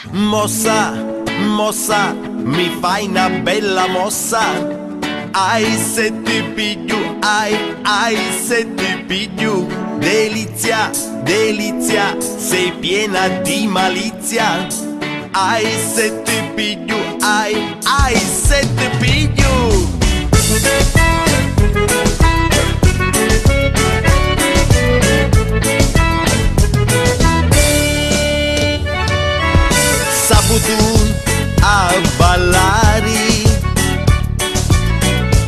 Mossa, mossa, mi fai una bella mossa. Ai se ti piglio, ai se ti piglio. Delizia, delizia, sei piena di malizia. Ai se ti piglio, ai se ti piglio. Saputo a ballare,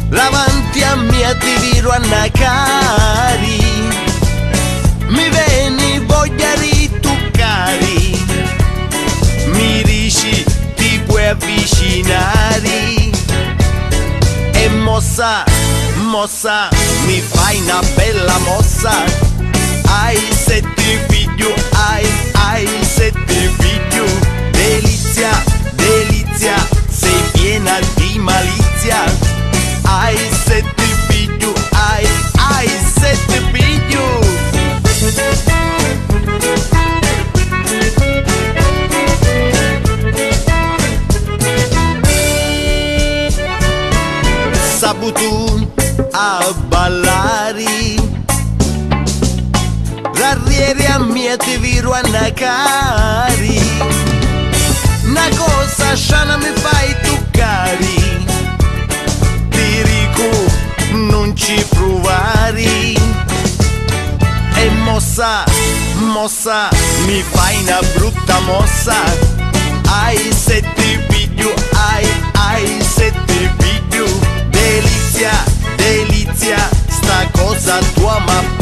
davanti a me ti viro a nacari. Mi vieni voglia ritoccare, mi dici ti puoi avvicinare. E mossa, mossa, mi fai una bella mossa. Ai se ti piglio, ai se ti piglio. Delizia, delizia, sei piena di malizia. Ai se ti piglio, ai se ti piglio. Saputo a ballare, rarriere a me ti viro a nacari. Una cosa sciana mi fai toccare, ti dico non ci provare. E mossa, mossa, mi fai una brutta mossa. Ai se ti piglio, ai se ti piglio. Delizia, delizia, sta cosa tua ma